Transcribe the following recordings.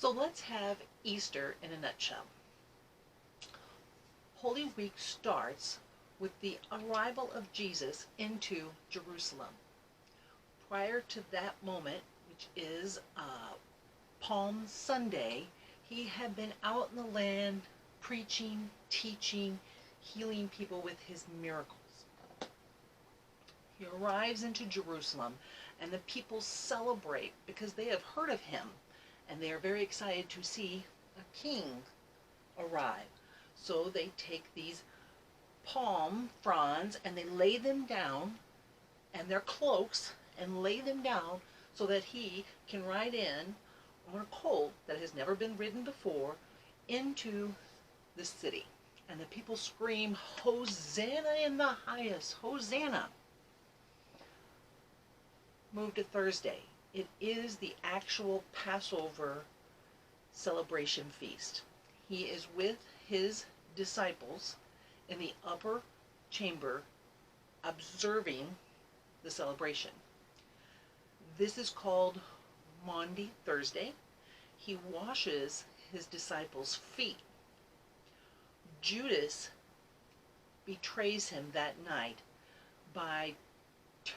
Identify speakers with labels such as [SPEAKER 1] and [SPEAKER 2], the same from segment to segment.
[SPEAKER 1] So let's have Easter in a nutshell. Holy Week starts with the arrival of Jesus into Jerusalem. Prior to that moment, which is Palm Sunday, he had been out in the land preaching, teaching, healing people with his miracles. He arrives into Jerusalem, and the people celebrate because they have heard of him, and they are very excited to see a king arrive. So they take these palm fronds and they lay them down, and their cloaks, and lay them down so that he can ride in on a colt that has never been ridden before into the city. And the people scream, "Hosanna in the highest, Hosanna." Move to Thursday. It is the actual Passover celebration feast. He is with his disciples in the upper chamber observing the celebration. This is called Maundy Thursday. He washes his disciples' feet. Judas betrays him that night by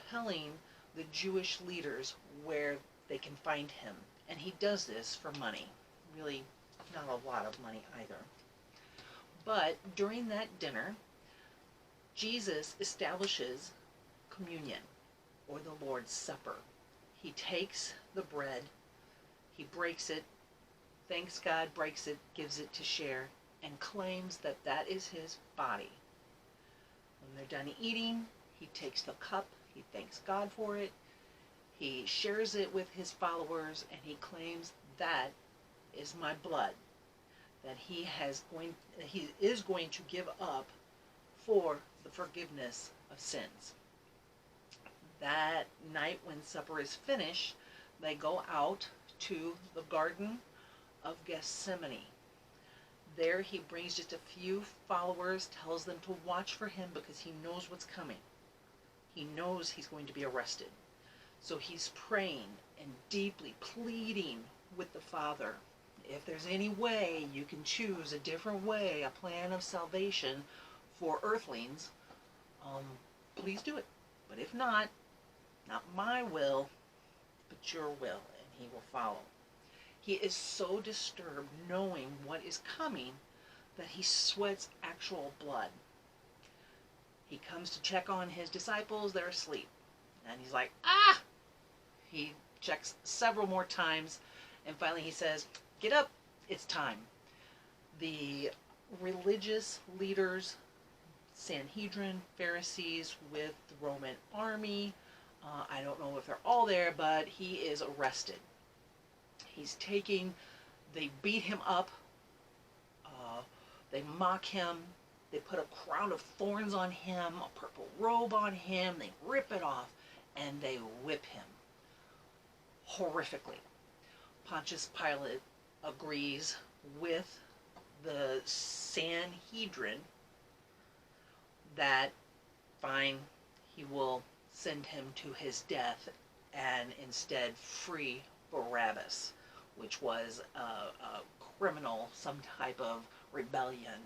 [SPEAKER 1] telling the Jewish leaders where they can find him. And he does this for money. Really, not a lot of money either. But during that dinner, Jesus establishes communion, or the Lord's Supper. He takes the bread, he breaks it, thanks God, breaks it, gives it to share, and claims that that is his body. When they're done eating, he takes the cup, he thanks God for it, he shares it with his followers, and he claims that is my blood that he is going to give up for the forgiveness of sins. That night when supper is finished, they go out to the Garden of Gethsemane. There he brings just a few followers, tells them to watch for him because he knows what's coming. He knows he's going to be arrested. So he's praying and deeply pleading with the Father. If there's any way you can choose a different way, a plan of salvation for earthlings, please do it. But if not my will, but your will, and he will follow. He is so disturbed knowing what is coming that he sweats actual blood. He comes to check on his disciples, they're asleep. And he's like, ah! He checks several more times, and finally he says, get up, it's time. The religious leaders, Sanhedrin, Pharisees with the Roman army, I don't know if they're all there, but he is arrested. He's they beat him up, they mock him, they put a crown of thorns on him, a purple robe on him, they rip it off, and they whip him horrifically. Pontius Pilate agrees with the Sanhedrin that fine, he will send him to his death and instead free Barabbas, which was a criminal, some type of rebellious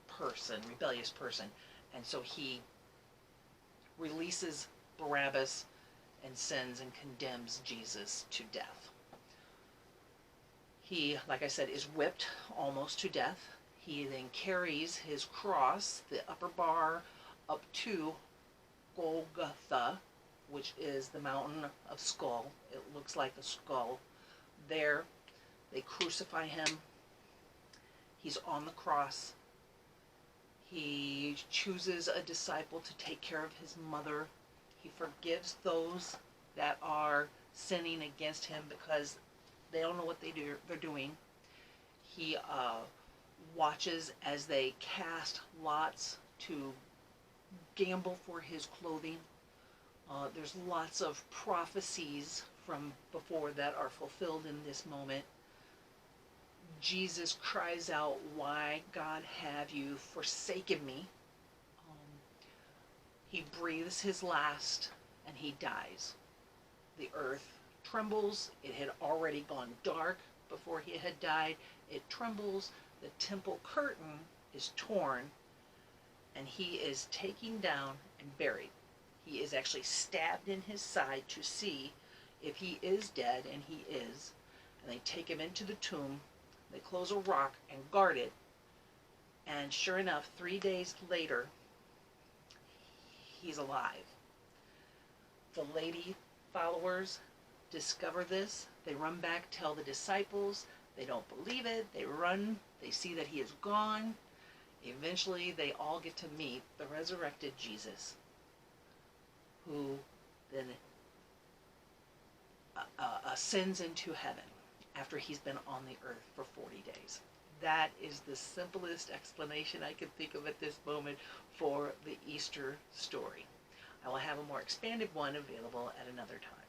[SPEAKER 1] person. And so he releases Barabbas and sends and condemns Jesus to death. He, like I said, is whipped almost to death. He then carries his cross, the upper bar, up to Golgotha, which is the mountain of skull. It looks like a skull. There, they crucify him. He's on the cross. He chooses a disciple to take care of his mother. He forgives those that are sinning against him because they don't know what they're doing. He watches as they cast lots to gamble for his clothing. There's lots of prophecies from before that are fulfilled in this moment. Jesus cries out, "Why, God, have you forsaken me?" He breathes his last and he dies. The earth trembles. It had already gone dark before he had died. It trembles, the temple curtain is torn, and he is taken down and buried. He is actually stabbed in his side to see if he is dead, and he is. And they take him into the tomb, they close a rock and guard it, and sure enough, 3 days later, he's alive. The lady followers discover this. They run back, tell the disciples. They don't believe it. They run. They see that he is gone. Eventually, they all get to meet the resurrected Jesus, who then ascends into heaven after he's been on the earth for 40 days. That is the simplest explanation I can think of at this moment for the Easter story. I will have a more expanded one available at another time.